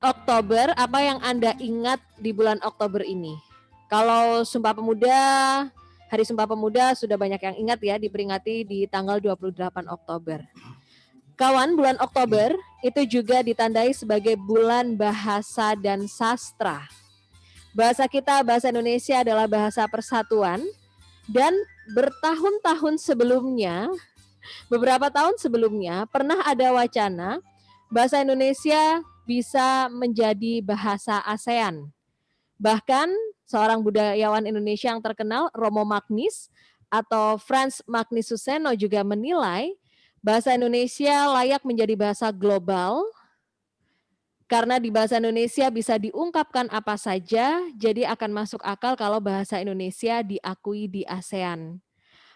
Oktober, apa yang Anda ingat di bulan Oktober ini? Kalau Hari Sumpah Pemuda sudah banyak yang ingat ya, diperingati di tanggal 28 Oktober. Kawan, bulan Oktober itu juga ditandai sebagai bulan bahasa dan sastra. Bahasa kita, bahasa Indonesia adalah bahasa persatuan, dan beberapa tahun sebelumnya pernah ada wacana bahasa Indonesia bisa menjadi bahasa ASEAN. Bahkan seorang budayawan Indonesia yang terkenal, Romo Magnis atau Frans Magnis Suseno, juga menilai bahasa Indonesia layak menjadi bahasa global karena di bahasa Indonesia bisa diungkapkan apa saja, jadi akan masuk akal kalau bahasa Indonesia diakui di ASEAN.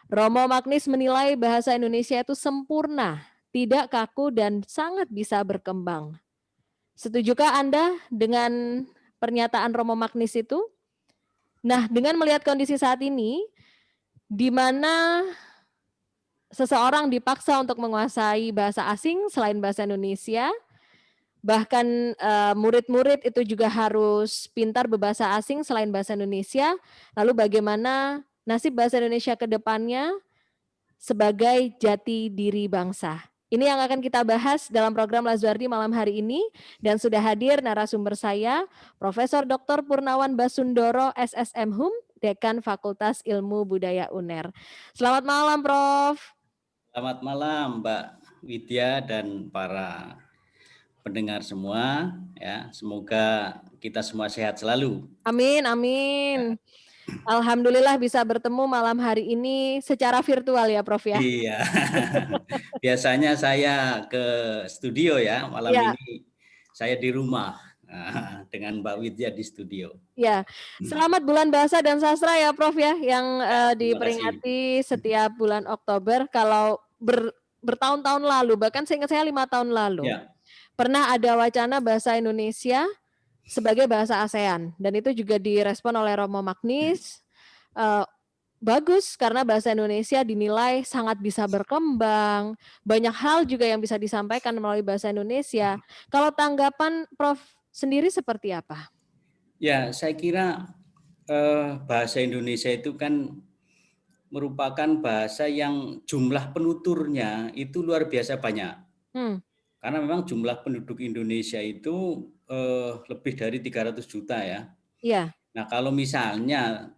Romo Magnis menilai bahasa Indonesia itu sempurna, tidak kaku, dan sangat bisa berkembang. Setujukah Anda dengan pernyataan Romo Magnis itu? Nah, dengan melihat kondisi saat ini, di mana seseorang dipaksa untuk menguasai bahasa asing selain bahasa Indonesia, bahkan murid-murid itu juga harus pintar berbahasa asing selain bahasa Indonesia, lalu bagaimana nasib bahasa Indonesia ke depannya sebagai jati diri bangsa? Ini yang akan kita bahas dalam program Lazuardi malam hari ini, dan sudah hadir narasumber saya, Profesor Dr. Purnawan Basundoro, SSM HUM, Dekan Fakultas Ilmu Budaya UNER. Selamat malam, Prof. Selamat malam, Mbak Widya dan para pendengar semua. Ya, semoga kita semua sehat selalu. Amin, amin. Alhamdulillah bisa bertemu malam hari ini secara virtual ya, Prof ya. Iya. Biasanya saya ke studio ya, malam Ya. ini saya di rumah dengan Mbak Widya di studio. Ya, selamat bulan bahasa dan sastra ya, Prof ya, yang Terima kasih. diperingati setiap bulan Oktober. Kalau bertahun-tahun lalu, bahkan seingat saya 5 tahun lalu, Ya. pernah ada wacana bahasa Indonesia sebagai bahasa ASEAN, dan itu juga direspon oleh Romo Magnis. Bagus, karena bahasa Indonesia dinilai sangat bisa berkembang, banyak hal juga yang bisa disampaikan melalui bahasa Indonesia. Kalau tanggapan Prof sendiri seperti apa? Ya, saya kira bahasa Indonesia itu kan merupakan bahasa yang jumlah penuturnya itu luar biasa banyak. Karena memang jumlah penduduk Indonesia itu lebih dari 300 juta ya. Iya. Nah, kalau misalnya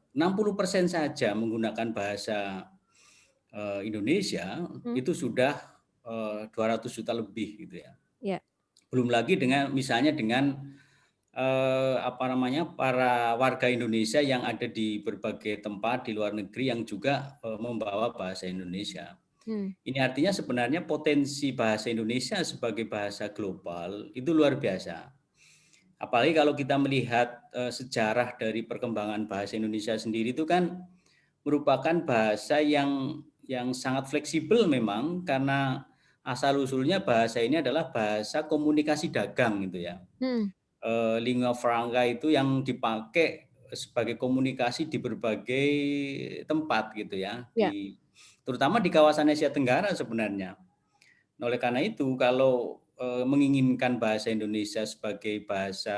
60% saja menggunakan bahasa Indonesia, itu sudah 200 juta lebih gitu ya. Ya. Belum lagi dengan misalnya dengan para warga Indonesia yang ada di berbagai tempat di luar negeri yang juga membawa bahasa Indonesia. Ini artinya sebenarnya potensi bahasa Indonesia sebagai bahasa global itu luar biasa. Apalagi kalau kita melihat sejarah dari perkembangan bahasa Indonesia sendiri itu kan merupakan bahasa yang sangat fleksibel memang, karena asal-usulnya bahasa ini adalah bahasa komunikasi dagang gitu ya. Lingua franca itu yang dipakai sebagai komunikasi di berbagai tempat gitu ya, terutama di kawasan Asia Tenggara sebenarnya. Nah, oleh karena itu kalau menginginkan bahasa Indonesia sebagai bahasa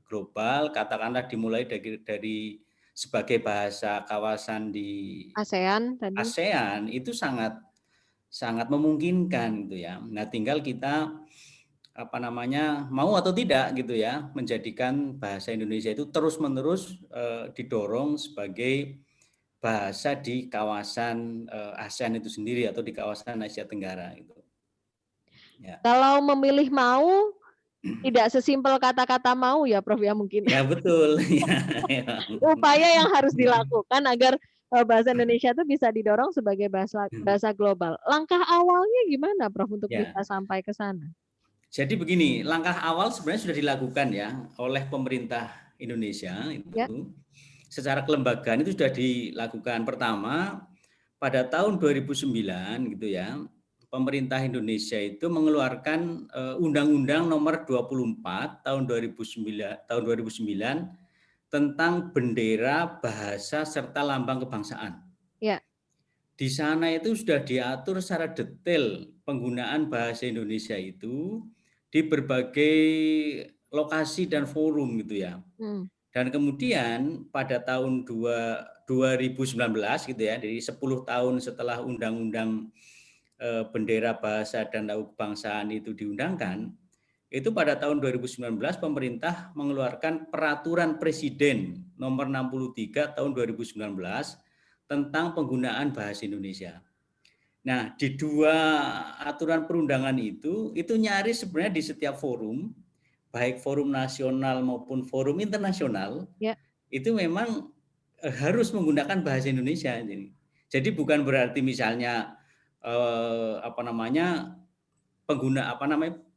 global, katakanlah dimulai dari sebagai bahasa kawasan di ASEAN itu sangat memungkinkan gitu ya. Nah, tinggal kita mau atau tidak gitu ya, menjadikan bahasa Indonesia itu terus-menerus didorong sebagai bahasa di kawasan ASEAN itu sendiri atau di kawasan Asia Tenggara gitu. Ya. Kalau memilih mau, tidak sesimpel kata-kata mau ya, Prof ya, mungkin. Ya betul. Upaya yang harus dilakukan agar bahasa Indonesia itu bisa didorong sebagai bahasa global. Langkah awalnya gimana, Prof, untuk bisa sampai ke sana? Jadi begini, langkah awal sebenarnya sudah dilakukan ya oleh pemerintah Indonesia itu. Secara kelembagaan itu sudah dilakukan. Pertama, pada tahun 2009 gitu ya, pemerintah Indonesia itu mengeluarkan Undang-Undang Nomor 24 tahun 2009 tentang bendera, bahasa serta lambang kebangsaan. Ya. Di sana itu sudah diatur secara detail penggunaan bahasa Indonesia itu di berbagai lokasi dan forum gitu ya. Dan kemudian pada tahun 2019 gitu ya, jadi 10 tahun setelah Undang-Undang Bendera Bahasa dan Laut Kebangsaan itu diundangkan, itu pada tahun 2019 pemerintah mengeluarkan Peraturan Presiden nomor 63 tahun 2019 tentang penggunaan bahasa Indonesia. Nah, di dua aturan perundangan itu nyaris sebenarnya di setiap forum, baik forum nasional maupun forum internasional, itu memang harus menggunakan bahasa Indonesia. Jadi bukan berarti misalnya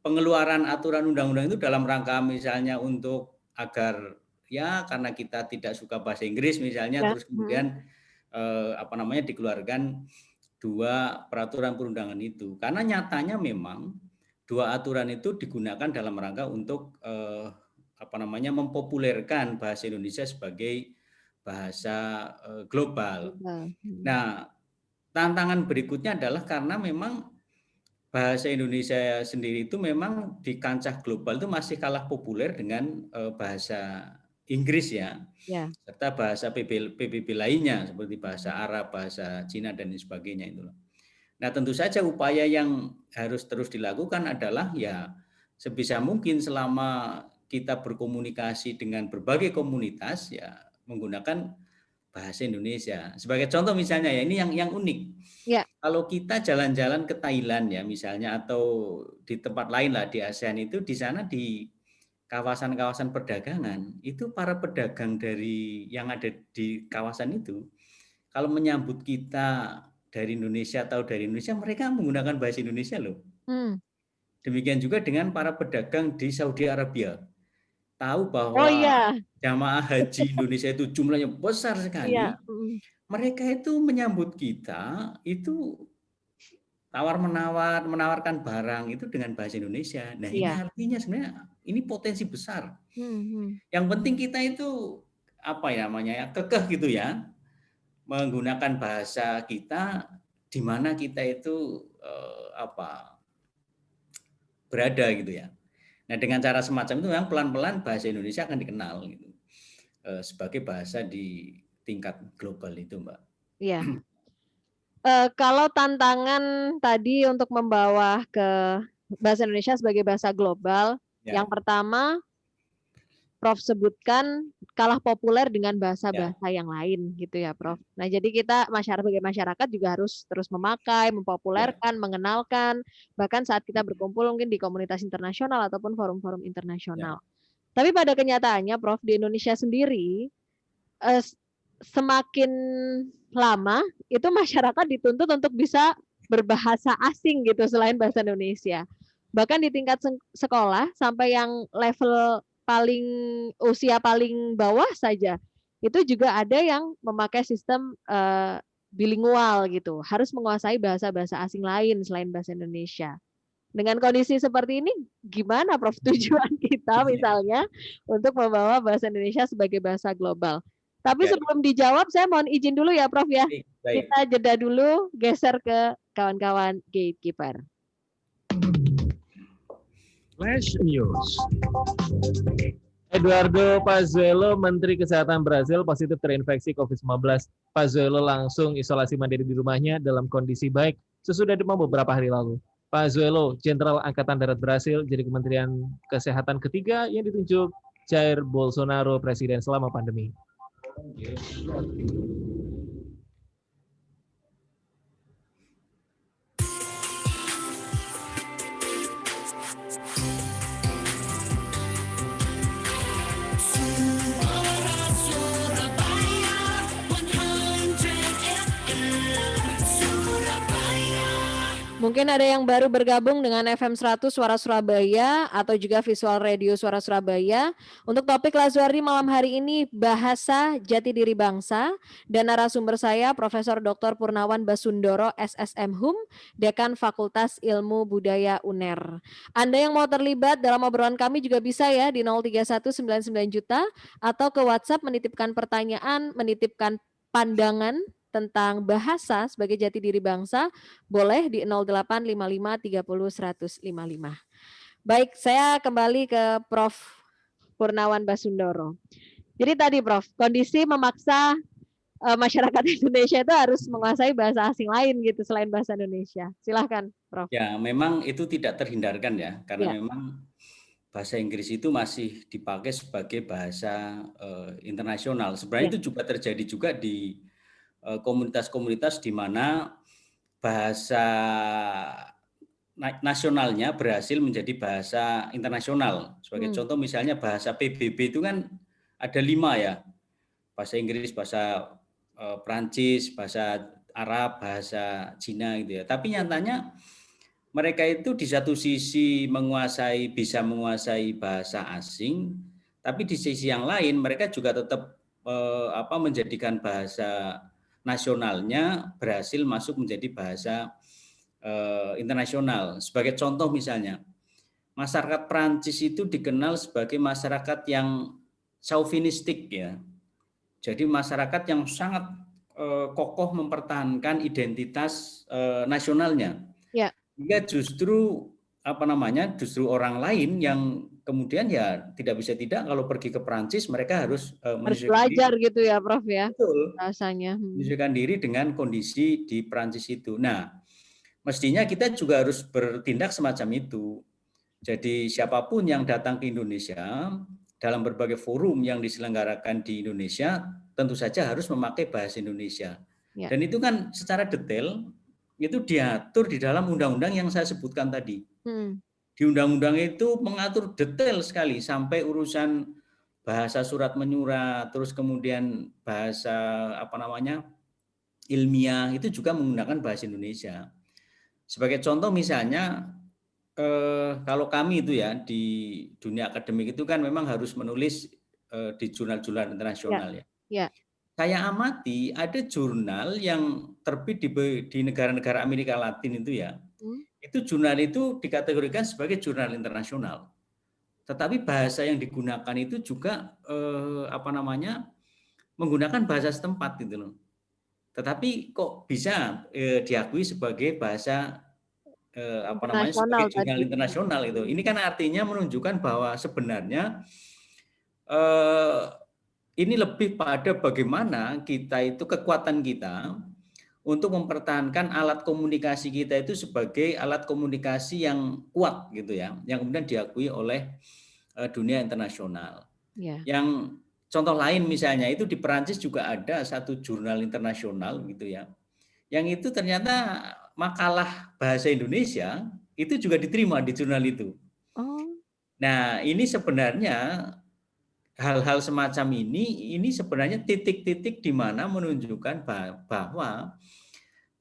pengeluaran aturan undang-undang itu dalam rangka misalnya untuk agar ya karena kita tidak suka bahasa Inggris misalnya, terus kemudian dikeluarkan dua peraturan perundangan itu. Karena nyatanya memang dua aturan itu digunakan dalam rangka untuk mempopulerkan bahasa Indonesia sebagai bahasa global. Nah, tantangan berikutnya adalah karena memang bahasa Indonesia sendiri itu memang di kancah global itu masih kalah populer dengan bahasa Inggris ya, serta bahasa PBB lainnya seperti bahasa Arab, bahasa Cina dan sebagainya itu. Nah, tentu saja upaya yang harus terus dilakukan adalah ya sebisa mungkin selama kita berkomunikasi dengan berbagai komunitas ya menggunakan bahasa Indonesia. Sebagai contoh misalnya ya, ini yang unik. Kalau kita jalan-jalan ke Thailand ya misalnya atau di tempat lain lah di ASEAN itu, di sana di kawasan-kawasan perdagangan itu para pedagang dari yang ada di kawasan itu kalau menyambut kita dari Indonesia atau dari Indonesia, mereka menggunakan bahasa Indonesia loh. Demikian juga dengan para pedagang di Saudi Arabia. Tahu bahwa jamaah haji Indonesia itu jumlahnya besar sekali. Mereka itu menyambut kita itu tawar-menawar, menawarkan barang itu dengan bahasa Indonesia. Nah, ini artinya sebenarnya ini potensi besar. Yang penting kita itu kekeh gitu ya, menggunakan bahasa kita di mana kita itu berada gitu ya. Nah, dengan cara semacam itu memang pelan-pelan bahasa Indonesia akan dikenal gitu sebagai bahasa di tingkat global itu, Mbak. Iya. Kalau tantangan tadi untuk membawa ke bahasa Indonesia sebagai bahasa global, yang pertama Prof sebutkan kalah populer dengan bahasa-bahasa yang lain gitu ya, Prof. Nah, jadi kita sebagai masyarakat juga harus terus memakai, mempopulerkan, mengenalkan, bahkan saat kita berkumpul mungkin di komunitas internasional ataupun forum-forum internasional. Tapi pada kenyataannya, Prof, di Indonesia sendiri semakin lama itu masyarakat dituntut untuk bisa berbahasa asing gitu selain bahasa Indonesia. Bahkan di tingkat sekolah sampai yang level usia paling bawah saja itu juga ada yang memakai sistem bilingual gitu, harus menguasai bahasa-bahasa asing lain selain bahasa Indonesia. Dengan kondisi seperti ini, gimana Prof tujuan kita misalnya untuk membawa bahasa Indonesia sebagai bahasa global? Tapi sebelum dijawab, saya mohon izin dulu ya Prof ya. Kita jeda dulu, geser ke kawan-kawan Gatekeeper. Flash News. Eduardo Pazuello, Menteri Kesehatan Brasil, positif terinfeksi COVID-19. Pazuello langsung isolasi mandiri di rumahnya dalam kondisi baik sesudah demam beberapa hari lalu. Pazuello, Jenderal Angkatan Darat Brasil, jadi Kementerian Kesehatan ketiga yang ditunjuk Jair Bolsonaro Presiden selama pandemi. Mungkin ada yang baru bergabung dengan FM 100 Suara Surabaya atau juga Visual Radio Suara Surabaya. Untuk topik Lazuardi malam hari ini bahasa jati diri bangsa dan narasumber saya Profesor Dr. Purnawan Basundoro SSM Hum, Dekan Fakultas Ilmu Budaya UNER. Anda yang mau terlibat dalam obrolan kami juga bisa ya di 031999 juta atau ke WhatsApp menitipkan pertanyaan, menitipkan pandangan tentang bahasa sebagai jati diri bangsa boleh di 0855 30 100 55. Baik, saya kembali ke Prof. Purnawan Basundoro. Jadi tadi Prof, kondisi memaksa masyarakat Indonesia itu harus menguasai bahasa asing lain gitu selain bahasa Indonesia. Silahkan, Prof. Ya, memang itu tidak terhindarkan ya, karena Ya. memang bahasa Inggris itu masih dipakai sebagai bahasa internasional. Sebenarnya itu juga terjadi juga di komunitas-komunitas di mana bahasa nasionalnya berhasil menjadi bahasa internasional. Sebagai contoh misalnya bahasa PBB itu kan ada 5 ya, bahasa Inggris, bahasa Prancis, bahasa Arab, bahasa Cina gitu ya. Tapi nyatanya mereka itu di satu sisi bisa menguasai bahasa asing, tapi di sisi yang lain mereka juga tetap menjadikan bahasa nasionalnya berhasil masuk menjadi bahasa internasional. Sebagai contoh misalnya, masyarakat Prancis itu dikenal sebagai masyarakat yang chauvinistik ya. Jadi masyarakat yang sangat kokoh mempertahankan identitas nasionalnya. Ya. Hingga justru justru orang lain yang kemudian ya tidak bisa tidak kalau pergi ke Prancis mereka harus belajar diri. Gitu ya Prof ya. Betul. Rasanya. Menyesuaikan diri dengan kondisi di Prancis itu. Nah, mestinya kita juga harus bertindak semacam itu. Jadi siapapun yang datang ke Indonesia dalam berbagai forum yang diselenggarakan di Indonesia tentu saja harus memakai bahasa Indonesia. Ya. Dan itu kan secara detail itu diatur di dalam undang-undang yang saya sebutkan tadi. Di undang-undang itu mengatur detail sekali sampai urusan bahasa surat menyurat, terus kemudian bahasa ilmiah itu juga menggunakan bahasa Indonesia. Sebagai contoh misalnya kalau kami itu ya di dunia akademik itu kan memang harus menulis di jurnal-jurnal internasional ya. Ya. Saya amati ada jurnal yang terbit di negara-negara Amerika Latin itu ya. Itu jurnal itu dikategorikan sebagai jurnal internasional. Tetapi bahasa yang digunakan itu juga menggunakan bahasa setempat gitu loh. Tetapi kok bisa diakui sebagai bahasa sebagai jurnal internasional itu. Ini kan artinya menunjukkan bahwa sebenarnya ini lebih pada bagaimana kita itu kekuatan kita untuk mempertahankan alat komunikasi kita itu sebagai alat komunikasi yang kuat gitu ya, yang kemudian diakui oleh dunia internasional. Ya. Yang contoh lain misalnya itu di Perancis juga ada satu jurnal internasional gitu ya, yang itu ternyata makalah bahasa Indonesia itu juga diterima di jurnal itu. Nah ini sebenarnya hal-hal semacam ini sebenarnya titik-titik di mana menunjukkan bahwa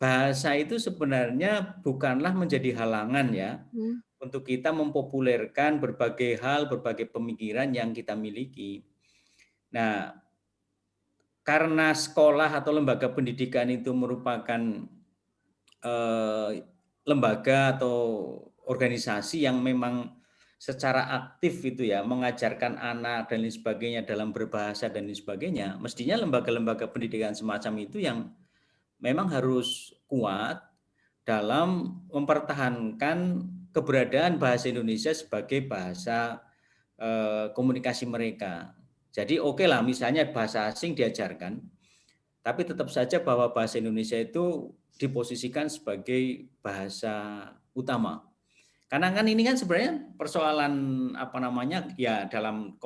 bahasa itu sebenarnya bukanlah menjadi halangan ya untuk kita mempopulerkan berbagai hal, berbagai pemikiran yang kita miliki. Nah, karena sekolah atau lembaga pendidikan itu merupakan lembaga atau organisasi yang memang secara aktif itu ya mengajarkan anak dan lain sebagainya dalam berbahasa dan lain sebagainya, mestinya lembaga-lembaga pendidikan semacam itu yang memang harus kuat dalam mempertahankan keberadaan bahasa Indonesia sebagai bahasa komunikasi mereka. Jadi oke lah misalnya bahasa asing diajarkan, tapi tetap saja bahwa bahasa Indonesia itu diposisikan sebagai bahasa utama. Karena kan ini kan sebenarnya persoalan ya dalam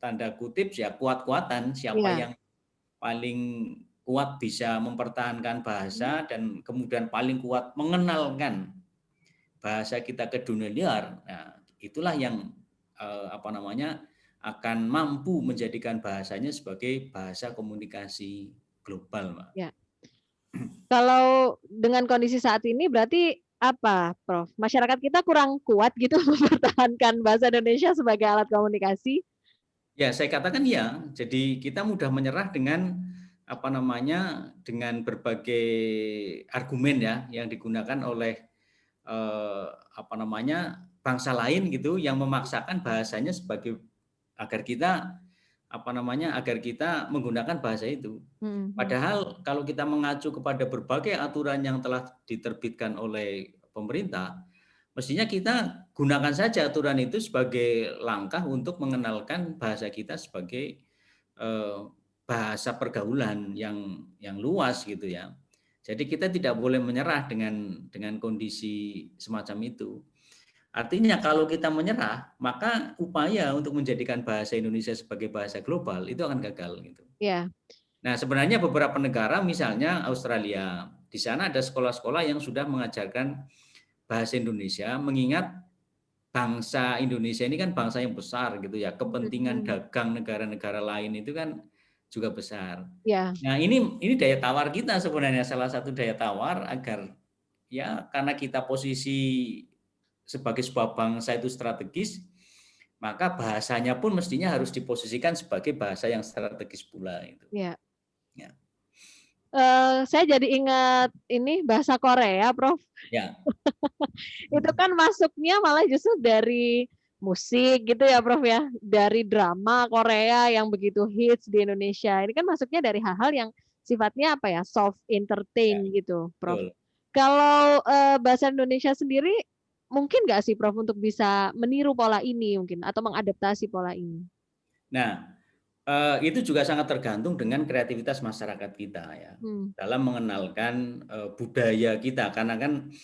tanda kutip ya kuat-kuatan siapa yang paling kuat bisa mempertahankan bahasa dan kemudian paling kuat mengenalkan bahasa kita ke dunia luar. Nah, itulah yang akan mampu menjadikan bahasanya sebagai bahasa komunikasi global, Mbak. Ya. Kalau dengan kondisi saat ini berarti apa, Prof? Masyarakat kita kurang kuat gitu mempertahankan bahasa Indonesia sebagai alat komunikasi? Ya, saya katakan ya. Jadi kita mudah menyerah dengan dengan berbagai argumen ya yang digunakan oleh bangsa lain gitu yang memaksakan bahasanya sebagai agar kita menggunakan bahasa itu. Padahal kalau kita mengacu kepada berbagai aturan yang telah diterbitkan oleh pemerintah, mestinya kita gunakan saja aturan itu sebagai langkah untuk mengenalkan bahasa kita sebagai bahasa pergaulan yang luas gitu ya. Jadi kita tidak boleh menyerah dengan kondisi semacam itu. Artinya kalau kita menyerah, maka upaya untuk menjadikan bahasa Indonesia sebagai bahasa global itu akan gagal gitu. Ya. Nah, sebenarnya beberapa negara, misalnya Australia, di sana ada sekolah-sekolah yang sudah mengajarkan bahasa Indonesia, mengingat bangsa Indonesia ini kan bangsa yang besar gitu ya, kepentingan dagang negara-negara lain itu kan juga besar. Ya. Nah, ini daya tawar kita sebenarnya, salah satu daya tawar agar ya karena kita posisi sebagai sebuah bangsa itu strategis, maka bahasanya pun mestinya harus diposisikan sebagai bahasa yang strategis pula itu. Ya. Ya. Saya jadi ingat ini bahasa Korea, Prof. Ya. Itu kan masuknya malah justru dari musik gitu ya, Prof ya, dari drama Korea yang begitu hits di Indonesia. Ini kan masuknya dari hal-hal yang sifatnya apa ya, soft entertain gitu, Prof. Betul. Kalau bahasa Indonesia sendiri mungkin nggak sih, Prof, untuk bisa meniru pola ini mungkin atau mengadaptasi pola ini? Nah, itu juga sangat tergantung dengan kreativitas masyarakat kita ya, dalam mengenalkan budaya kita, karena kan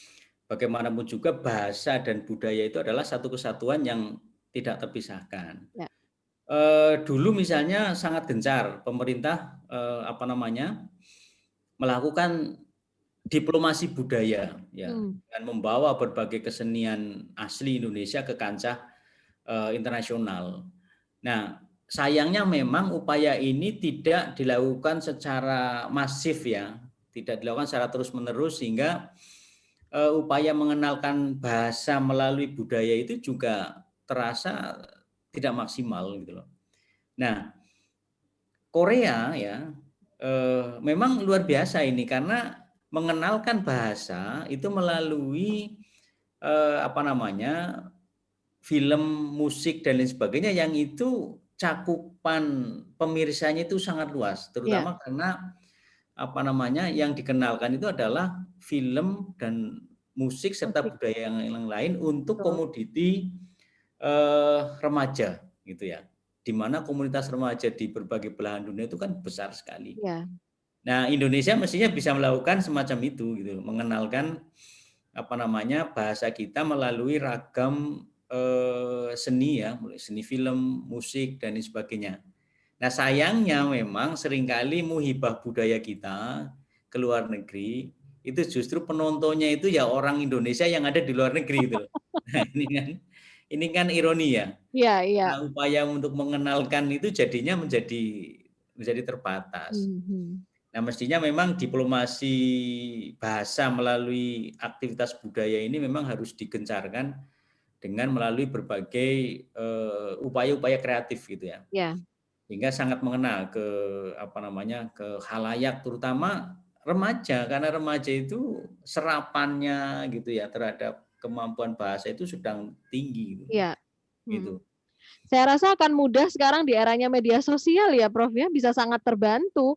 bagaimanapun juga bahasa dan budaya itu adalah satu kesatuan yang tidak terpisahkan. Ya. Dulu misalnya sangat gencar pemerintah melakukan diplomasi budaya ya, dengan membawa berbagai kesenian asli Indonesia ke kancah internasional. Nah, sayangnya memang upaya ini tidak dilakukan secara masif ya, tidak dilakukan secara terus-menerus, sehingga upaya mengenalkan bahasa melalui budaya itu juga terasa tidak maksimal gitu loh. Nah, Korea ya memang luar biasa ini karena mengenalkan bahasa itu melalui film, musik dan lain sebagainya, yang itu cakupan pemirsanya itu sangat luas, terutama karena yang dikenalkan itu adalah film dan musik serta budaya yang lain untuk komoditi remaja gitu ya, di mana komunitas remaja di berbagai belahan dunia itu kan besar sekali. Ya. Nah, Indonesia mestinya bisa melakukan semacam itu gitu, mengenalkan bahasa kita melalui ragam seni ya, mulai seni film, musik dan lain sebagainya. Nah, sayangnya memang seringkali muhibah budaya kita ke luar negeri itu justru penontonnya itu ya orang Indonesia yang ada di luar negeri gitu. Nah, ini kan ironi ya. Iya, iya. Nah, upaya untuk mengenalkan itu jadinya menjadi terbatas. Nah, mestinya memang diplomasi bahasa melalui aktivitas budaya ini memang harus digencarkan dengan melalui berbagai upaya-upaya kreatif gitu ya. Ya. Sehingga sangat mengena ke ke khalayak, terutama remaja, karena remaja itu serapannya gitu ya terhadap kemampuan bahasa itu sedang tinggi gitu. Iya. Gitu. Saya rasa akan mudah sekarang di eranya media sosial ya, Prof ya, bisa sangat terbantu.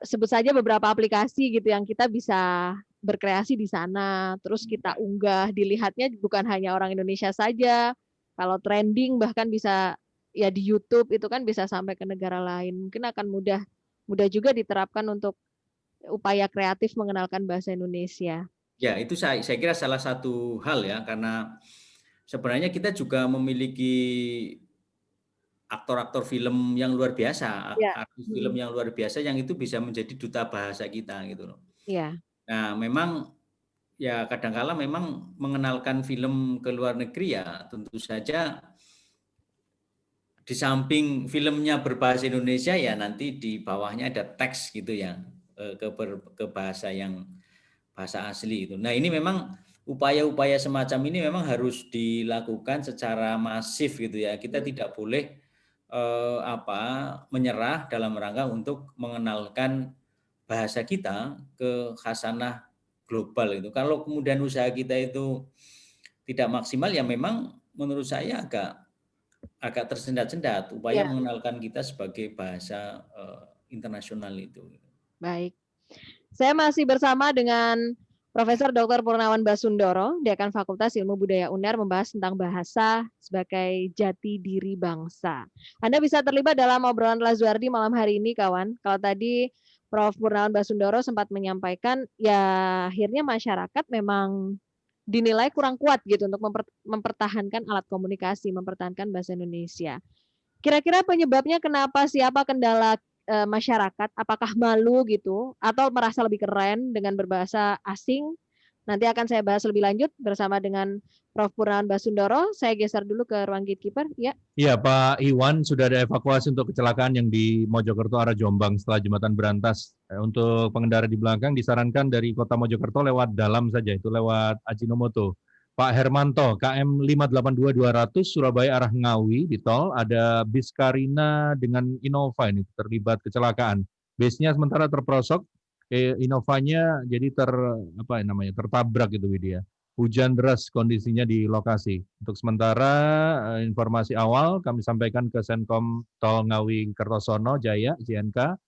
Sebut saja beberapa aplikasi gitu yang kita bisa berkreasi di sana, terus kita unggah, dilihatnya bukan hanya orang Indonesia saja. Kalau trending bahkan bisa ya di YouTube itu kan bisa sampai ke negara lain. Mungkin akan mudah juga diterapkan untuk upaya kreatif mengenalkan bahasa Indonesia. Ya, itu saya kira salah satu hal ya, karena sebenarnya kita juga memiliki aktor-aktor film yang luar biasa, artis film yang luar biasa yang itu bisa menjadi duta bahasa kita gitu loh. Iya. Nah, memang ya kadang-kala memang mengenalkan film ke luar negeri ya tentu saja di samping filmnya berbahasa Indonesia ya nanti di bawahnya ada teks gitu ya ke bahasa asli itu. Nah, ini memang upaya-upaya semacam ini memang harus dilakukan secara masif gitu ya. Kita tidak boleh menyerah dalam rangka untuk mengenalkan bahasa kita ke khasanah global itu. Kalau kemudian usaha kita itu tidak maksimal ya memang menurut saya agak tersendat-sendat upaya mengenalkan kita sebagai bahasa internasional itu. Baik. Saya masih bersama dengan Profesor Dr. Purnawan Basundoro, Dekan Fakultas Ilmu Budaya UNER, membahas tentang bahasa sebagai jati diri bangsa. Anda bisa terlibat dalam obrolan Lazuardi malam hari ini, kawan. Kalau tadi Prof. Purnawan Basundoro sempat menyampaikan, ya akhirnya masyarakat memang dinilai kurang kuat gitu untuk mempertahankan alat komunikasi, mempertahankan bahasa Indonesia. Kira-kira penyebabnya kenapa, siapa kendala masyarakat, apakah malu gitu atau merasa lebih keren dengan berbahasa asing? Nanti akan saya bahas lebih lanjut bersama dengan Prof. Purnawan Basundoro. Saya geser dulu ke ruang gatekeeper. Ya. Iya, Pak Iwan, sudah ada evakuasi untuk kecelakaan yang di Mojokerto arah Jombang setelah jembatan berantas. Untuk pengendara di belakang disarankan dari kota Mojokerto lewat dalam saja, itu lewat Ajinomoto. Pak Hermanto, KM 582200 Surabaya arah Ngawi di tol, ada bis Karina dengan Innova ini terlibat kecelakaan. Bisnya sementara terperosok, Innovanya jadi tertabrak gitu Widya. Hujan deras kondisinya di lokasi. Untuk sementara informasi awal kami sampaikan ke Senkom Tol Ngawi Kertosono Jaya JNK,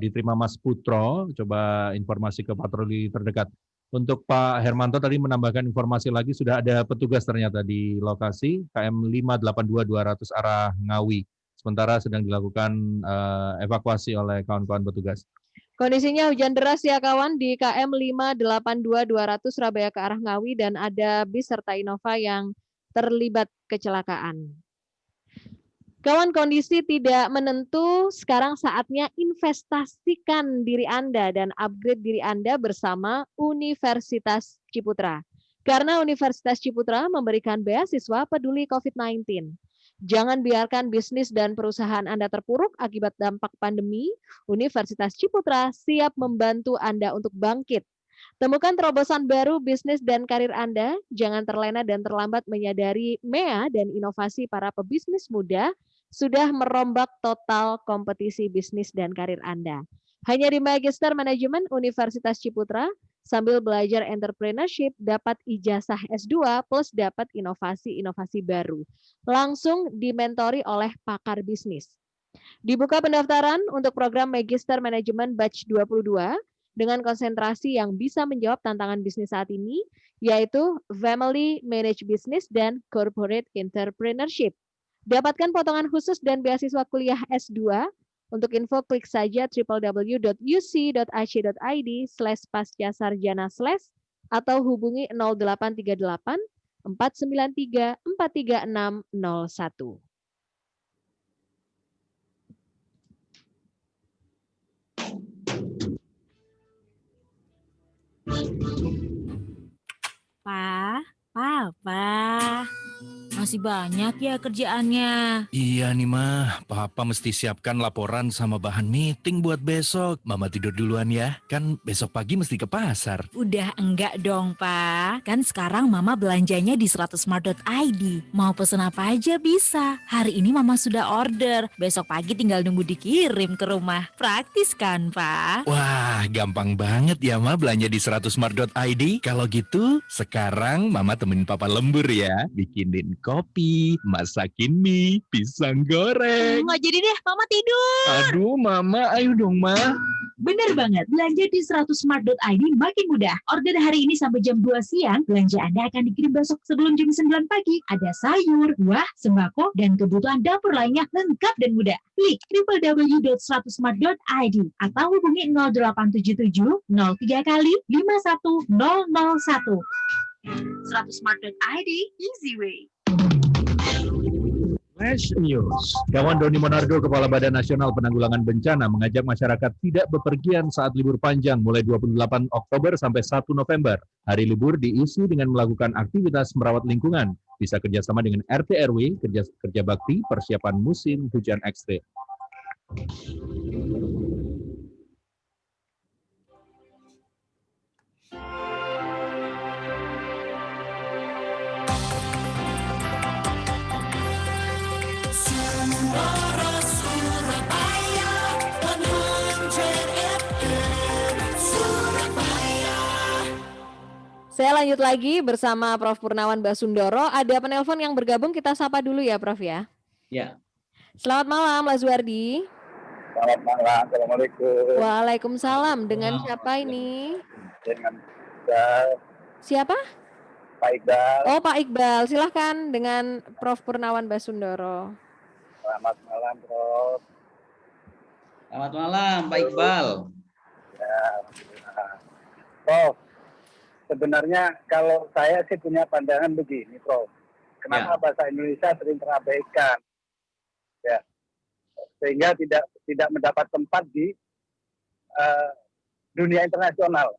diterima Mas Putro, coba informasi ke patroli terdekat. Untuk Pak Hermanto tadi menambahkan informasi lagi, sudah ada petugas ternyata di lokasi KM 582200 arah Ngawi. Sementara sedang dilakukan evakuasi oleh kawan-kawan petugas. Kondisinya hujan deras ya kawan di KM 582200 Surabaya ke arah Ngawi dan ada bis serta Innova yang terlibat kecelakaan. Kawan, kondisi tidak menentu, sekarang saatnya investasikan diri Anda dan upgrade diri Anda bersama Universitas Ciputra. Karena Universitas Ciputra memberikan beasiswa peduli COVID-19. Jangan biarkan bisnis dan perusahaan Anda terpuruk akibat dampak pandemi. Universitas Ciputra siap membantu Anda untuk bangkit. Temukan terobosan baru bisnis dan karir Anda. Jangan terlena dan terlambat menyadari MEA dan inovasi para pebisnis muda sudah merombak total kompetisi bisnis dan karir Anda. Hanya di Magister Manajemen Universitas Ciputra, sambil belajar entrepreneurship, dapat ijazah S2 plus dapat inovasi-inovasi baru. Langsung dimentori oleh pakar bisnis. Dibuka pendaftaran untuk program Magister Manajemen Batch 22 dengan konsentrasi yang bisa menjawab tantangan bisnis saat ini, yaitu Family Managed Business dan Corporate Entrepreneurship. Dapatkan potongan khusus dan beasiswa kuliah S2. Untuk info klik saja www.uc.ac.id/pascasarjana/ atau hubungi 0838 493 43601. Papa, masih banyak ya kerjaannya. Iya nih Mah, Papa mesti siapkan laporan sama bahan meeting buat besok. Mama tidur duluan ya, kan besok pagi mesti ke pasar. Udah enggak dong Pa, kan sekarang Mama belanjanya di 100smart.id. Mau pesen apa aja bisa. Hari ini Mama sudah order, besok pagi tinggal nunggu dikirim ke rumah. Praktis kan Pa? Wah, gampang banget ya Ma belanja di 100smart.id. Kalau gitu, sekarang Mama temenin Papa lembur ya. Bikinin kopi, masakin mie, pisang goreng. Nggak jadi deh, Mama tidur. Aduh Mama, ayo dong Ma. Bener banget, belanja di 100smart.id makin mudah. Order hari ini sampai jam 2 siang, belanja Anda akan dikirim besok sebelum jam 9 pagi. Ada sayur, buah, sembako, dan kebutuhan dapur lainnya lengkap dan mudah. Klik www.100smart.id atau hubungi 0877 03 kali 51001. 100smart.id, easy way. Flash News. Kawan Doni Monardo, Kepala Badan Nasional Penanggulangan Bencana, mengajak masyarakat tidak bepergian saat libur panjang mulai 28 Oktober sampai 1 November. Hari libur diisi dengan melakukan aktivitas merawat lingkungan, bisa kerjasama dengan RT RW, kerja bakti, persiapan musim hujan ekstrim. Saya lanjut lagi bersama Prof. Purnawan Basundoro. Ada penelpon yang bergabung, kita sapa dulu ya Prof ya. Ya. Selamat malam Lazuardi. Selamat malam, Assalamualaikum. Waalaikumsalam. Dengan siapa ini? Dengan Iqbal. Siapa? Pak Iqbal. Oh, Pak Iqbal. Silahkan dengan Prof. Purnawan Basundoro. Selamat malam, Prof. Selamat malam, Pak Iqbal. Ya, alhamdulillah. Prof, sebenarnya kalau saya sih punya pandangan begini, Prof. Kenapa bahasa Indonesia sering terabaikan? Ya, sehingga tidak mendapat tempat di dunia internasional.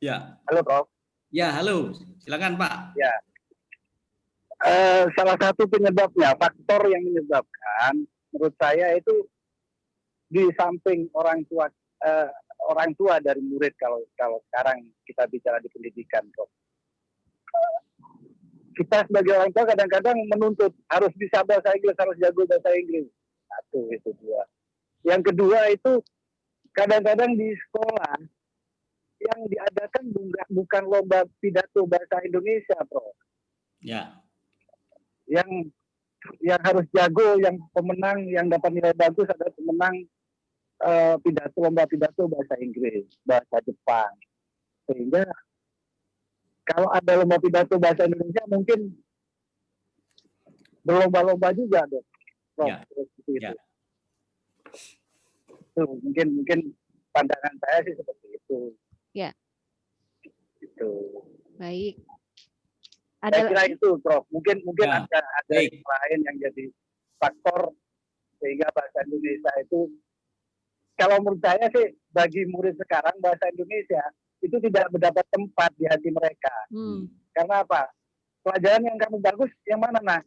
Ya. Halo, Prof. Ya, halo. Silakan, Pak. Ya. Salah satu penyebabnya, faktor yang menyebabkan, menurut saya itu di samping orang tua dari murid kalau sekarang kita bicara di pendidikan, Prof. Kita sebagai orang tua kadang-kadang menuntut harus bisa bahasa Inggris, harus jago bahasa Inggris. Satu, itu dua. Yang kedua itu kadang-kadang di sekolah yang diadakan bukan lomba pidato bahasa Indonesia, Prof. Ya. Yang harus jago, yang pemenang, yang dapat nilai bagus adalah pemenang lomba pidato bahasa Inggris, bahasa Jepang. Sehingga kalau ada lomba pidato bahasa Indonesia mungkin berlomba-lomba juga, dong. Prof. Ya. Ya. Itu mungkin pandangan saya sih seperti itu. Ya. Itu. Baik. Saya kira itu, Prof. Mungkin Ya. ada yang lain yang jadi faktor sehingga bahasa Indonesia itu, kalau menurut saya sih bagi murid sekarang bahasa Indonesia itu tidak mendapat tempat di hati mereka. Karena apa? Pelajaran yang kamu bagus yang mana, nah?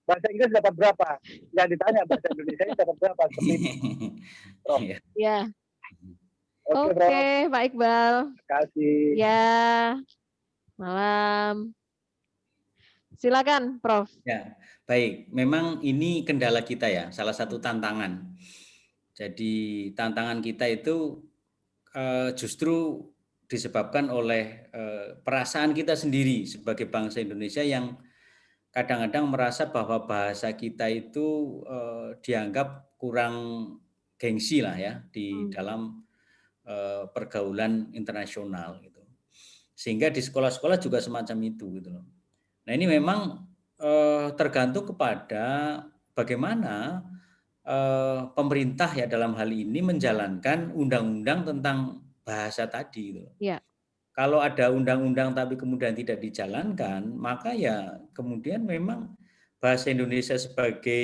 Bahasa Inggris dapat berapa? Yang ditanya bahasa Indonesia dapat berapa? Seperti itu. Prof. Ya. Oke, Oke, Pak Iqbal. Terima kasih. Ya. Malam. Silakan, Prof. Ya, baik. Memang ini kendala kita ya, salah satu tantangan. Jadi tantangan kita itu justru disebabkan oleh perasaan kita sendiri sebagai bangsa Indonesia yang kadang-kadang merasa bahwa bahasa kita itu dianggap kurang gengsi lah ya di dalam pergaulan internasional gitu. Sehingga di sekolah-sekolah juga semacam itu gitu loh. Nah, ini memang tergantung kepada bagaimana pemerintah ya dalam hal ini menjalankan undang-undang tentang bahasa tadi gitu. Ya. Kalau ada undang-undang tapi kemudian tidak dijalankan, maka ya kemudian memang bahasa Indonesia sebagai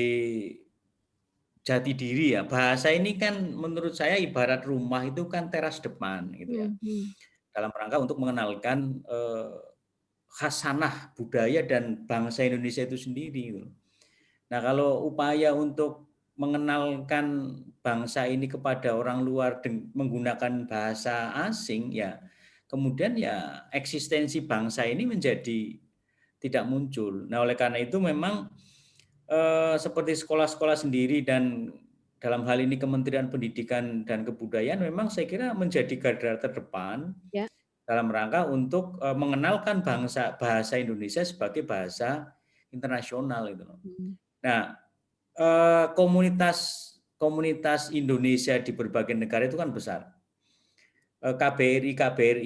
jati diri ya. Bahasa ini kan menurut saya ibarat rumah itu kan teras depan gitu ya. Dalam rangka untuk mengenalkan khasanah budaya dan bangsa Indonesia itu sendiri gitu. Nah, kalau upaya untuk mengenalkan bangsa ini kepada orang luar menggunakan bahasa asing ya, kemudian ya eksistensi bangsa ini menjadi tidak muncul. Nah, oleh karena itu memang seperti sekolah-sekolah sendiri dan dalam hal ini Kementerian Pendidikan dan Kebudayaan memang saya kira menjadi garda terdepan dalam rangka untuk mengenalkan bahasa Indonesia sebagai bahasa internasional itu. Nah, komunitas Indonesia di berbagai negara itu kan besar. KBRI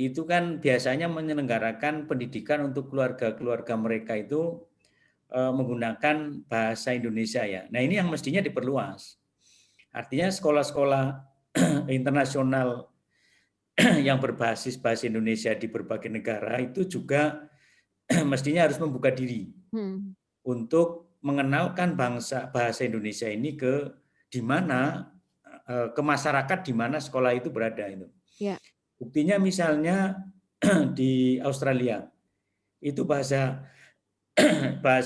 itu kan biasanya menyelenggarakan pendidikan untuk keluarga-keluarga mereka itu menggunakan bahasa Indonesia ya. Nah, ini yang mestinya diperluas. Artinya sekolah-sekolah internasional yang berbasis bahasa Indonesia di berbagai negara itu juga mestinya harus membuka diri untuk mengenalkan bahasa Indonesia ini ke masyarakat di mana sekolah itu berada itu. Ya. Buktinya misalnya di Australia itu bahasa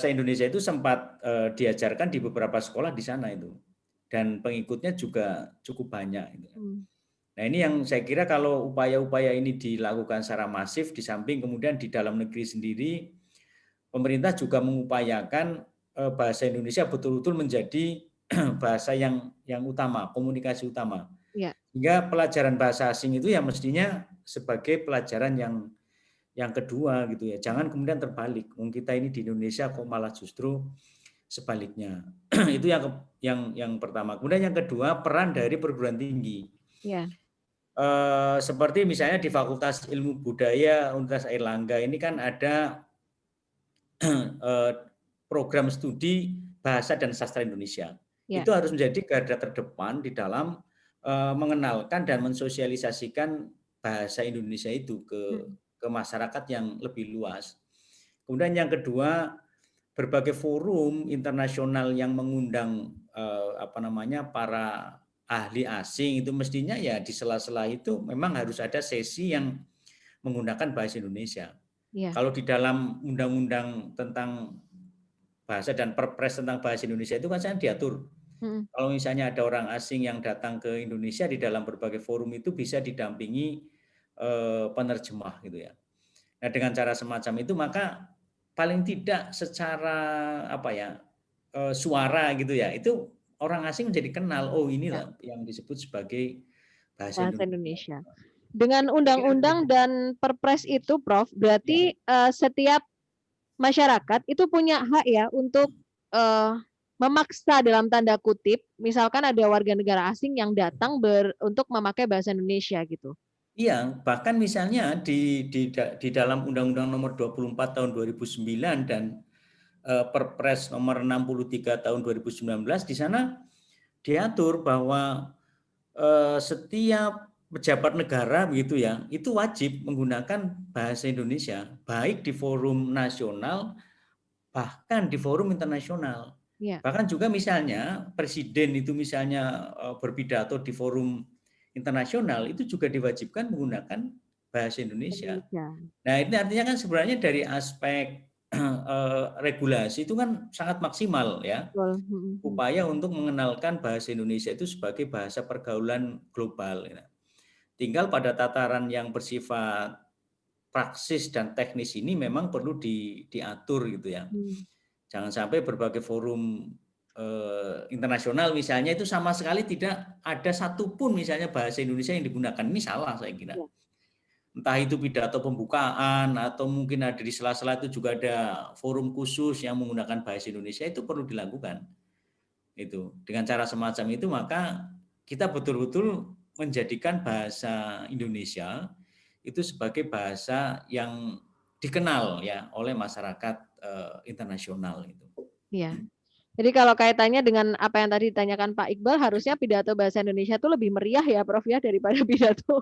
Indonesia itu sempat diajarkan di beberapa sekolah di sana itu, dan pengikutnya juga cukup banyak. Nah, ini yang saya kira kalau upaya-upaya ini dilakukan secara masif, di samping kemudian di dalam negeri sendiri pemerintah juga mengupayakan bahasa Indonesia betul-betul menjadi bahasa yang utama, komunikasi utama. Ya. Sehingga pelajaran bahasa asing itu ya mestinya sebagai pelajaran yang kedua gitu ya. Jangan kemudian terbalik. Kita ini di Indonesia kok malah justru sebaliknya. Itu yang pertama. Kemudian yang kedua, peran dari perguruan tinggi. Ya. seperti misalnya di Fakultas Ilmu Budaya Universitas Airlangga ini kan ada program studi Bahasa dan Sastra Indonesia. Itu harus menjadi garda terdepan di dalam mengenalkan dan mensosialisasikan bahasa Indonesia itu ke masyarakat yang lebih luas. Kemudian yang kedua, berbagai forum internasional yang mengundang para ahli asing itu mestinya ya di sela-sela itu memang harus ada sesi yang menggunakan bahasa Indonesia. Kalau di dalam undang-undang tentang bahasa dan Perpres tentang bahasa Indonesia itu kan sangat diatur. Kalau misalnya ada orang asing yang datang ke Indonesia di dalam berbagai forum itu bisa didampingi penerjemah gitu ya. Nah, dengan cara semacam itu maka paling tidak secara suara gitu ya, itu orang asing menjadi kenal, oh inilah yang disebut sebagai bahasa Indonesia. Dengan undang-undang dan Perpres itu, Prof, berarti setiap masyarakat itu punya hak ya untuk memaksa dalam tanda kutip, misalkan ada warga negara asing yang datang untuk memakai bahasa Indonesia gitu. Iya, bahkan misalnya di dalam Undang-Undang Nomor 24 Tahun 2009 dan Perpres Nomor 63 Tahun 2019 di sana diatur bahwa setiap pejabat negara begitu ya, itu wajib menggunakan bahasa Indonesia, baik di forum nasional bahkan di forum internasional. Bahkan juga misalnya presiden itu misalnya berpidato di forum internasional itu juga diwajibkan menggunakan bahasa Indonesia. Nah, ini artinya kan sebenarnya dari aspek regulasi itu kan sangat maksimal ya. Upaya untuk mengenalkan bahasa Indonesia itu sebagai bahasa pergaulan global. Ya. Tinggal pada tataran yang bersifat praksis dan teknis ini memang perlu diatur gitu ya. Jangan sampai berbagai forum internasional misalnya itu sama sekali tidak ada satupun misalnya bahasa Indonesia yang digunakan. Ini salah saya kira. Entah itu pidato pembukaan atau mungkin ada di sela-sela itu juga ada forum khusus yang menggunakan bahasa Indonesia, itu perlu dilakukan. Itu dengan cara semacam itu maka kita betul-betul menjadikan bahasa Indonesia itu sebagai bahasa yang dikenal ya oleh masyarakat internasional itu. Iya. Jadi kalau kaitannya dengan apa yang tadi ditanyakan Pak Iqbal, harusnya pidato bahasa Indonesia itu lebih meriah ya, Prof ya, daripada pidato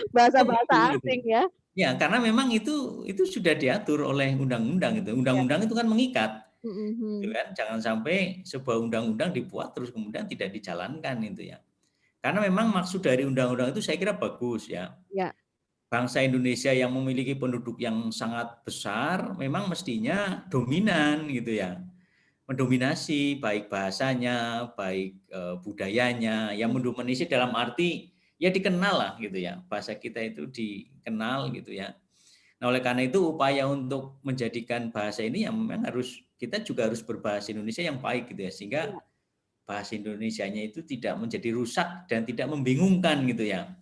bahasa-bahasa asing ya. Ya, karena memang itu sudah diatur oleh undang-undang itu. Undang-undang itu kan mengikat. Gitu kan? Jangan sampai sebuah undang-undang dibuat terus kemudian tidak dijalankan itu ya. Karena memang maksud dari undang-undang itu saya kira bagus ya. Bangsa Indonesia yang memiliki penduduk yang sangat besar memang mestinya dominan gitu ya. Mendominasi baik bahasanya, baik budayanya, yang mendominasi dalam arti ya dikenal lah gitu ya. Bahasa kita itu dikenal gitu ya. Nah, oleh karena itu upaya untuk menjadikan bahasa ini yang memang kita juga harus berbahasa Indonesia yang baik gitu ya, sehingga bahasa Indonesianya itu tidak menjadi rusak dan tidak membingungkan gitu ya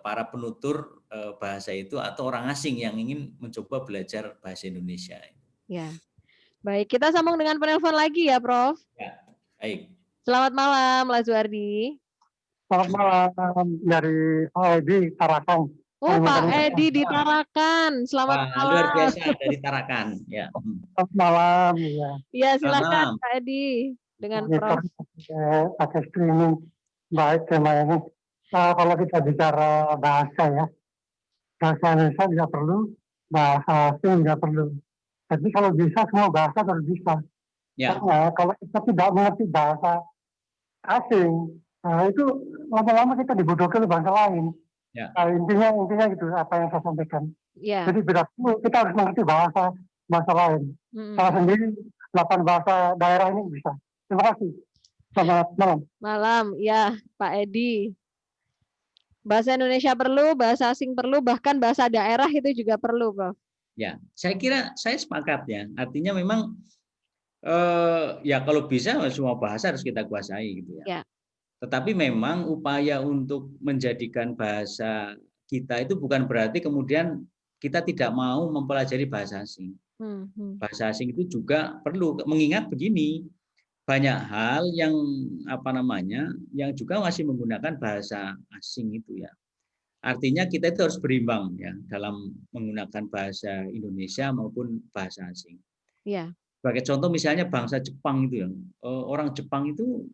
para penutur bahasa itu atau orang asing yang ingin mencoba belajar bahasa Indonesia. Ya. Baik, kita sambung dengan penelpon lagi ya, Prof. Ya, baik. Selamat malam, Lazuardi. Selamat malam dari Pak Edi Tarakan. Oh, Pak Edi di Tarakan. Selamat malam. Luar biasa dari Tarakan. Ya. Selamat malam. Ya, ya silakan Pak Edi dengan Prof. Pakai streaming. Baik tema ini. Kalau kita bicara bahasa ya, bahasa Indonesia tidak perlu, bahasa asing tidak perlu. Jadi kalau bisa semua bahasa harus bisa. Karena kalau kita tidak mengerti bahasa asing, itu lama-lama kita dibodohkan oleh bahasa lain. Intinya gitu apa yang saya sampaikan. Jadi kita harus mengerti bahasa lain. Saya sendiri 8 bahasa daerah ini bisa. Terima kasih. Selamat malam. Malam, ya Pak Edi. Bahasa Indonesia perlu, bahasa asing perlu, bahkan bahasa daerah itu juga perlu, Prof. Ya, saya kira saya sepakat ya. Artinya memang ya kalau bisa semua bahasa harus kita kuasai gitu ya. Tetapi memang upaya untuk menjadikan bahasa kita itu bukan berarti kemudian kita tidak mau mempelajari bahasa asing. Bahasa asing itu juga perlu, mengingat begini, banyak hal yang yang juga masih menggunakan bahasa asing itu ya. Artinya kita itu harus berimbang ya dalam menggunakan bahasa Indonesia maupun bahasa asing. Iya. Sebagai contoh misalnya bangsa Jepang itu ya, orang Jepang itu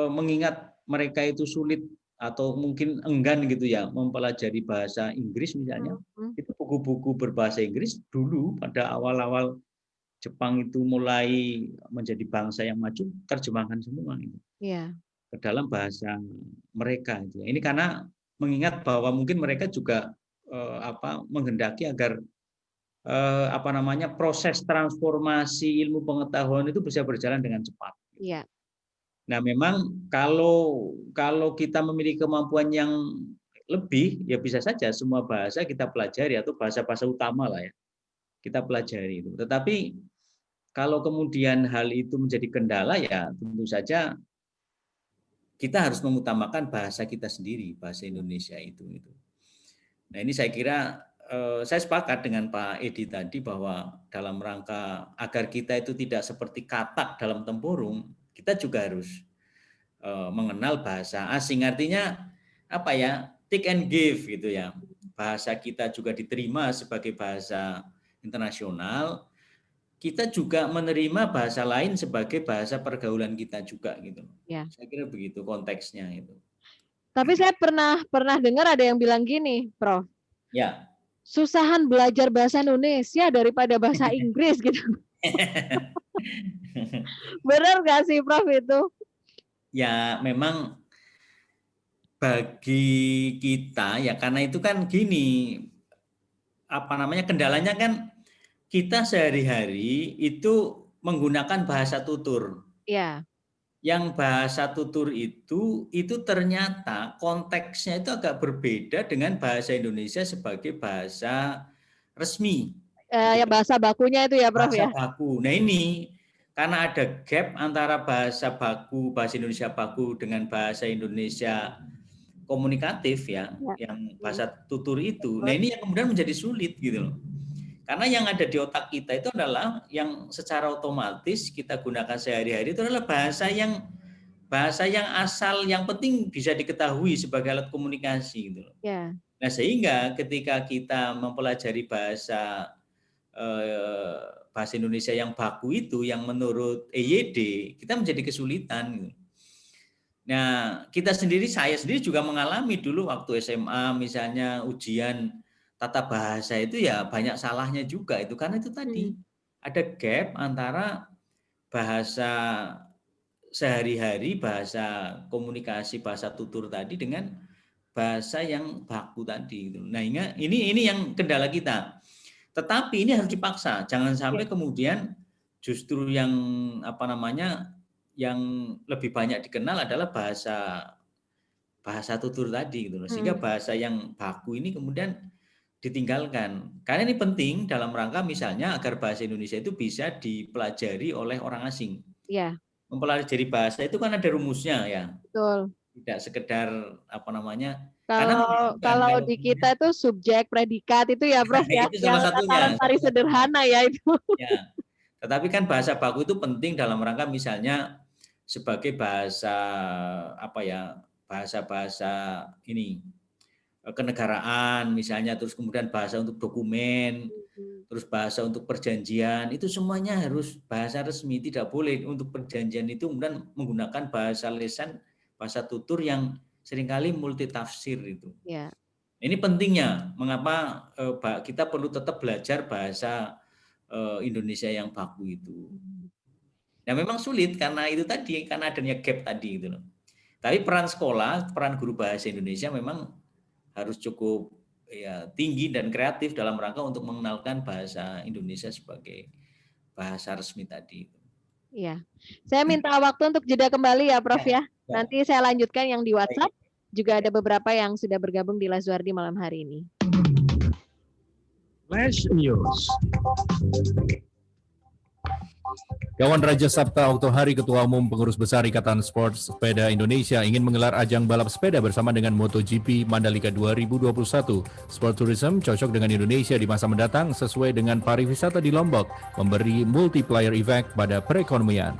mengingat mereka itu sulit atau mungkin enggan gitu ya mempelajari bahasa Inggris misalnya, itu buku-buku berbahasa Inggris dulu pada awal-awal Jepang itu mulai menjadi bangsa yang maju, terjemahkan semua itu ke dalam bahasa mereka. Ini karena mengingat bahwa mungkin mereka juga menghendaki agar proses transformasi ilmu pengetahuan itu bisa berjalan dengan cepat. Iya. Nah, memang kalau kita memiliki kemampuan yang lebih, ya bisa saja semua bahasa kita pelajari atau bahasa-bahasa utama lah ya. Kita pelajari itu. Tetapi kalau kemudian hal itu menjadi kendala ya tentu saja kita harus mengutamakan bahasa kita sendiri, bahasa Indonesia itu. Nah, ini saya kira saya sepakat dengan Pak Edi tadi bahwa dalam rangka agar kita itu tidak seperti katak dalam tempurung, kita juga harus mengenal bahasa asing. Artinya apa ya? Take and give gitu ya. Bahasa kita juga diterima sebagai bahasa internasional. Kita juga menerima bahasa lain sebagai bahasa pergaulan kita juga gitu. Ya. Saya kira begitu konteksnya itu. Tapi saya pernah dengar ada yang bilang gini, Prof. Ya. Susahan belajar bahasa Indonesia daripada bahasa Inggris gitu. Benar nggak sih, Prof, itu? Ya, memang bagi kita ya karena itu kan gini, kendalanya kan kita sehari-hari itu menggunakan bahasa tutur. Iya. Yang bahasa tutur itu ternyata konteksnya itu agak berbeda dengan bahasa Indonesia sebagai bahasa resmi. Ya bahasa bakunya itu ya, Prof, bahasa ya. Baku. Nah, ini karena ada gap antara bahasa baku, bahasa Indonesia baku dengan bahasa Indonesia komunikatif ya. Yang bahasa tutur itu. Nah, ini yang kemudian menjadi sulit gitu loh. Karena yang ada di otak kita itu adalah yang secara otomatis kita gunakan sehari-hari itu adalah bahasa yang asal yang penting bisa diketahui sebagai alat komunikasi gitu loh. Ya. Nah, sehingga ketika kita mempelajari bahasa Indonesia yang baku itu yang menurut EYD kita menjadi kesulitan gitu. Nah, saya sendiri juga mengalami dulu waktu SMA misalnya ujian tata bahasa itu ya banyak salahnya juga itu karena itu tadi ada gap antara bahasa sehari-hari, bahasa komunikasi, bahasa tutur tadi dengan bahasa yang baku tadi gitu. Nah, ini yang kendala kita. Tetapi ini harus dipaksa, jangan sampai kemudian justru yang yang lebih banyak dikenal adalah bahasa tutur tadi gitu loh. Sehingga bahasa yang baku ini kemudian ditinggalkan. Karena ini penting dalam rangka misalnya agar bahasa Indonesia itu bisa dipelajari oleh orang asing. Iya. Mempelajari bahasa itu kan ada rumusnya ya. Betul. Tidak sekedar kalau di kita itu subjek predikat itu ya, Prof, ya. Itu salah satunya. Paling sederhana ya itu. Ya. Tetapi kan bahasa baku itu penting dalam rangka misalnya sebagai bahasa bahasa ini kenegaraan misalnya, terus kemudian bahasa untuk dokumen, terus bahasa untuk perjanjian, itu semuanya harus bahasa resmi, tidak boleh untuk perjanjian itu kemudian menggunakan bahasa lisan, bahasa tutur yang seringkali multitafsir itu. Ya. Ini pentingnya, mengapa kita perlu tetap belajar bahasa Indonesia yang baku itu. Nah, memang sulit karena itu tadi, karena adanya gap tadi gitu loh. Tapi peran sekolah, peran guru bahasa Indonesia memang harus cukup tinggi dan kreatif dalam rangka untuk mengenalkan bahasa Indonesia sebagai bahasa resmi tadi. Iya. Saya minta waktu untuk jeda kembali ya, Prof, ya. Nanti saya lanjutkan yang di WhatsApp. Juga ada beberapa yang sudah bergabung di Lazuardi malam hari ini. Flash News. Kawan Raja Sabta Oktohari, Ketua Umum Pengurus Besar Ikatan Sport Sepeda Indonesia, ingin menggelar ajang balap sepeda bersama dengan MotoGP Mandalika 2021. Sport tourism cocok dengan Indonesia di masa mendatang sesuai dengan pariwisata di Lombok, memberi multiplier effect pada perekonomian.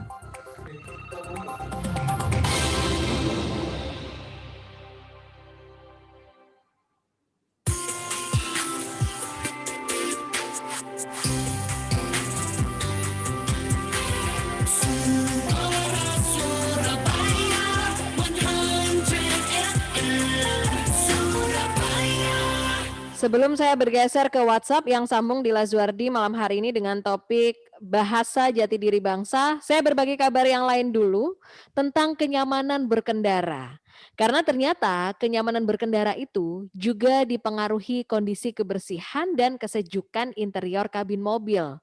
Sebelum saya bergeser ke WhatsApp yang sambung di Lazuardi malam hari ini dengan topik bahasa jati diri bangsa, saya berbagi kabar yang lain dulu tentang kenyamanan berkendara. Karena ternyata kenyamanan berkendara itu juga dipengaruhi kondisi kebersihan dan kesejukan interior kabin mobil.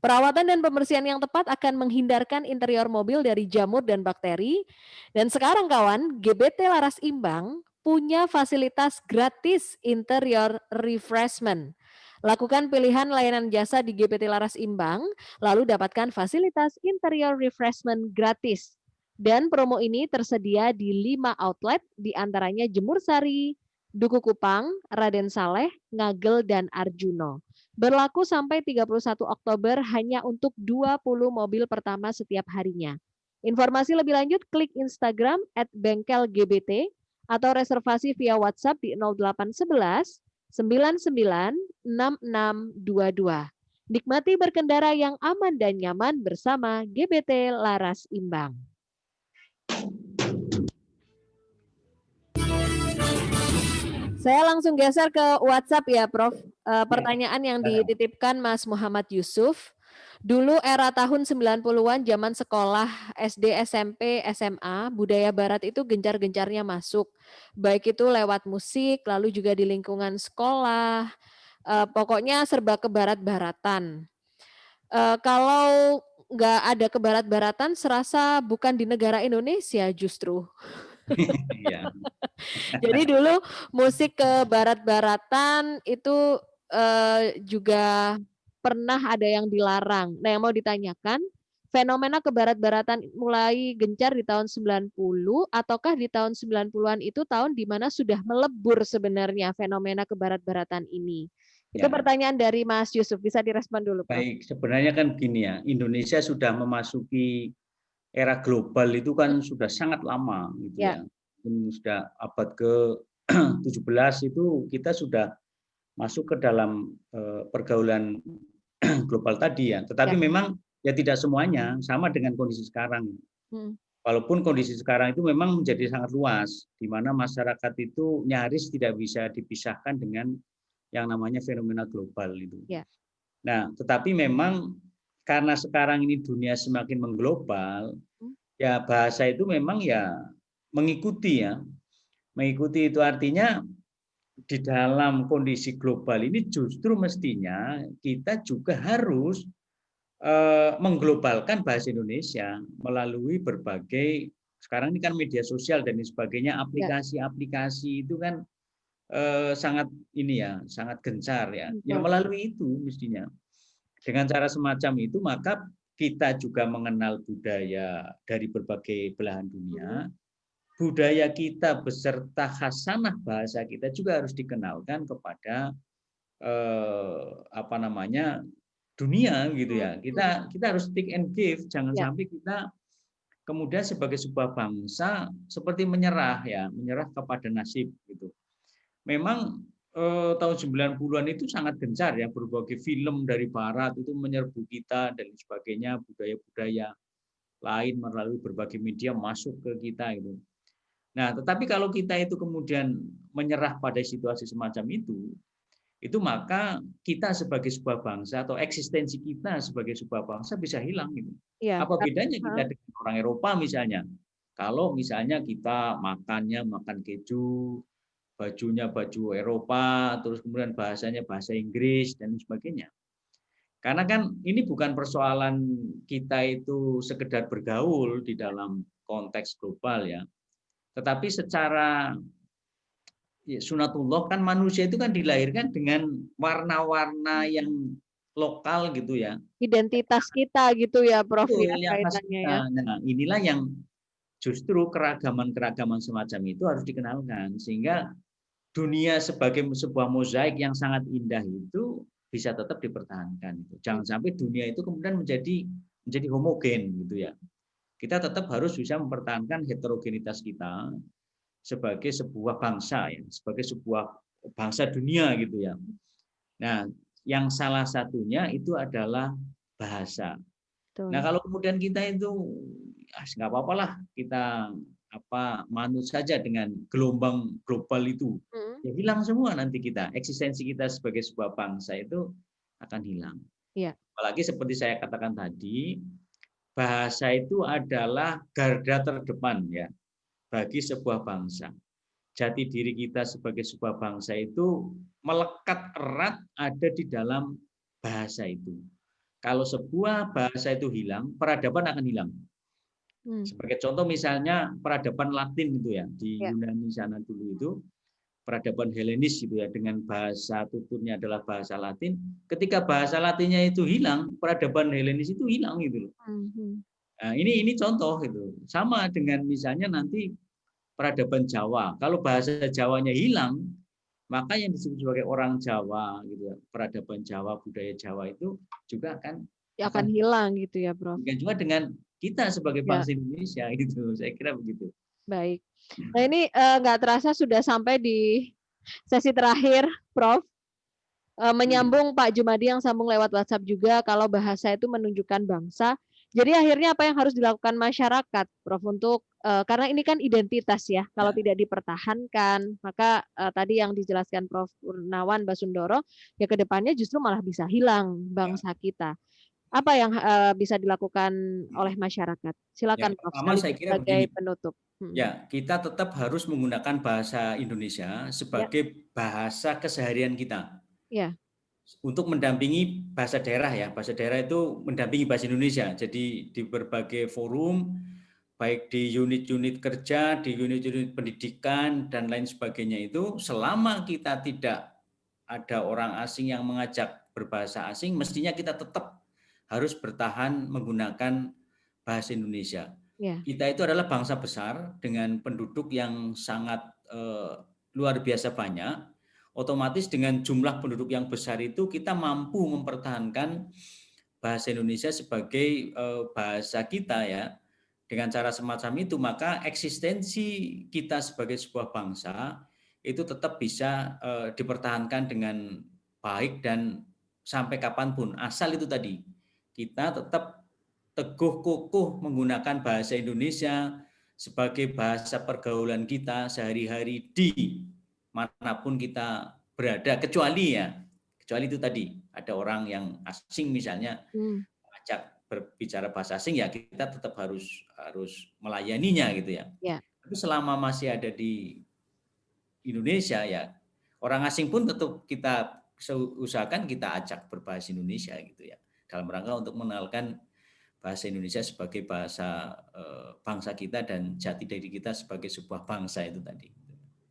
Perawatan dan pembersihan yang tepat akan menghindarkan interior mobil dari jamur dan bakteri. Dan sekarang kawan, GBT Laras Imbang punya fasilitas gratis interior refreshment. Lakukan pilihan layanan jasa di GPT Laras Imbang, lalu dapatkan fasilitas interior refreshment gratis. Dan promo ini tersedia di 5 outlet, di antaranya Jemur Sari, Duku Kupang, Raden Saleh, Ngagel, dan Arjuno. Berlaku sampai 31 Oktober hanya untuk 20 mobil pertama setiap harinya. Informasi lebih lanjut klik Instagram @bengkelgbt atau reservasi via WhatsApp di 0811 99 6622. Nikmati berkendara yang aman dan nyaman bersama GBT Laras Imbang. Saya langsung geser ke WhatsApp ya, Prof. Pertanyaan yang dititipkan Mas Muhammad Yusuf. Dulu era tahun 90-an zaman sekolah SD, SMP, SMA, budaya barat itu gencar-gencarnya masuk. Baik itu lewat musik, lalu juga di lingkungan sekolah, pokoknya serba kebarat-baratan. Kalau nggak ada kebarat-baratan, serasa bukan di negara Indonesia justru. Jadi dulu musik kebarat-baratan itu juga pernah ada yang dilarang. Nah, yang mau ditanyakan, fenomena kebarat-baratan mulai gencar di tahun 90 ataukah di tahun 90-an itu tahun di mana sudah melebur sebenarnya fenomena kebarat-baratan ini? Itu pertanyaan dari Mas Yusuf, bisa direspon dulu, Pak. Baik, sebenarnya kan gini ya, Indonesia sudah memasuki era global itu kan sudah sangat lama gitu ya. Sudah abad ke-17 itu kita sudah masuk ke dalam pergaulan global tadi ya. Tetapi memang ya tidak semuanya sama dengan kondisi sekarang. Walaupun kondisi sekarang itu memang menjadi sangat luas, di mana masyarakat itu nyaris tidak bisa dipisahkan dengan yang namanya fenomena global itu. Nah, tetapi memang karena sekarang ini dunia semakin mengglobal, ya bahasa itu memang ya mengikuti ya. Mengikuti itu artinya di dalam kondisi global ini justru mestinya kita juga harus mengglobalkan bahasa Indonesia melalui berbagai, sekarang ini kan media sosial dan sebagainya, aplikasi-aplikasi itu kan sangat ini ya, sangat gencar ya. Ya melalui itu mestinya. Dengan cara semacam itu maka kita juga mengenal budaya dari berbagai belahan dunia. Budaya kita beserta khasanah bahasa kita juga harus dikenalkan kepada dunia gitu ya. Kita harus take and give, jangan sampai kita kemudian sebagai sebuah bangsa seperti menyerah kepada nasib gitu. Memang tahun 90-an itu sangat gencar ya, berbagai film dari barat itu menyerbu kita dan sebagainya, budaya-budaya lain melalui berbagai media masuk ke kita gitu. Nah, tetapi kalau kita itu kemudian menyerah pada situasi semacam itu maka kita sebagai sebuah bangsa atau eksistensi kita sebagai sebuah bangsa bisa hilang gitu. Apa bedanya kita dengan orang Eropa misalnya? Kalau misalnya kita makannya makan keju, bajunya baju Eropa, terus kemudian bahasanya bahasa Inggris dan sebagainya. Karena kan ini bukan persoalan kita itu sekedar bergaul di dalam konteks global ya. Tetapi secara sunatullah kan manusia itu kan dilahirkan dengan warna-warna yang lokal gitu ya. Identitas kita gitu ya, Prof. Ya, kaitannya ya. Nah, inilah yang justru keragaman-keragaman semacam itu harus dikenalkan sehingga dunia sebagai sebuah mozaik yang sangat indah itu bisa tetap dipertahankan. Jangan sampai dunia itu kemudian menjadi homogen gitu ya. Kita tetap harus bisa mempertahankan heterogenitas kita sebagai sebuah bangsa ya, sebagai sebuah bangsa dunia gitu ya. Nah, yang salah satunya itu adalah bahasa. Nah, kalau kemudian kita itu nggak apa-apalah kita manut saja dengan gelombang global itu, ya hilang semua nanti kita. Eksistensi kita sebagai sebuah bangsa itu akan hilang. Iya. Apalagi seperti saya katakan tadi, bahasa itu adalah garda terdepan ya bagi sebuah bangsa. Jati diri kita sebagai sebuah bangsa itu melekat erat ada di dalam bahasa itu. Kalau sebuah bahasa itu hilang, peradaban akan hilang. Sebagai contoh misalnya peradaban Latin itu ya, di Yunani sana dulu itu, peradaban Helenis gitu ya, dengan bahasa tuturnya adalah bahasa Latin. Ketika bahasa Latinnya itu hilang, peradaban Helenis itu hilang gitu loh. Nah, ini contoh gitu. Sama dengan misalnya nanti peradaban Jawa. Kalau bahasa Jawanya hilang, maka yang disebut sebagai orang Jawa gitu ya, peradaban Jawa, budaya Jawa itu juga akan hilang gitu ya, Prof. Juga dengan kita sebagai bangsa Indonesia gitu, saya kira begitu. Baik. Nah ini nggak terasa sudah sampai di sesi terakhir, Prof. Menyambung Pak Jumadi yang sambung lewat WhatsApp juga, kalau bahasa itu menunjukkan bangsa. Jadi akhirnya apa yang harus dilakukan masyarakat, Prof, untuk karena ini kan identitas ya, kalau tidak dipertahankan, maka tadi yang dijelaskan Prof. Purnawan Basundoro, ya kedepannya justru malah bisa hilang bangsa kita. Apa yang bisa dilakukan oleh masyarakat? Silakan Prof. Saya kira sebagai begini. penutup. Ya, kita tetap harus menggunakan bahasa Indonesia sebagai bahasa keseharian kita. Ya. Untuk mendampingi bahasa daerah ya. Bahasa daerah itu mendampingi bahasa Indonesia. Jadi di berbagai forum, baik di unit-unit kerja, di unit-unit pendidikan, dan lain sebagainya itu, selama kita tidak ada orang asing yang mengajak berbahasa asing, mestinya kita tetap harus bertahan menggunakan bahasa Indonesia. Kita itu adalah bangsa besar dengan penduduk yang sangat luar biasa banyak. Otomatis dengan jumlah penduduk yang besar itu kita mampu mempertahankan bahasa Indonesia sebagai bahasa kita ya. Dengan cara semacam itu maka eksistensi kita sebagai sebuah bangsa itu tetap bisa dipertahankan dengan baik dan sampai kapanpun. Asal itu tadi kita tetap teguh kukuh menggunakan bahasa Indonesia sebagai bahasa pergaulan kita sehari-hari di manapun kita berada, kecuali itu tadi ada orang yang asing misalnya mengajak berbicara bahasa asing, ya kita tetap harus melayaninya gitu ya. Tapi selama masih ada di Indonesia ya orang asing pun tetap kita usahakan kita ajak berbahasa Indonesia gitu ya, dalam rangka untuk mengenalkan bahasa Indonesia sebagai bahasa bangsa kita dan jati diri kita sebagai sebuah bangsa itu tadi.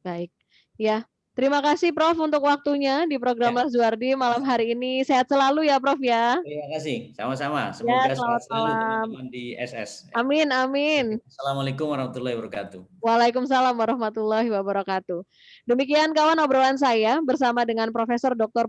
Baik, ya. Terima kasih Prof untuk waktunya di program Mas Zuardi malam hari ini. Sehat selalu ya Prof ya. Terima kasih, sama-sama. Semoga sehat selalu teman-teman di SS. Amin, amin. Assalamualaikum warahmatullahi wabarakatuh. Waalaikumsalam warahmatullahi wabarakatuh. Demikian kawan obrolan saya bersama dengan Profesor Dr.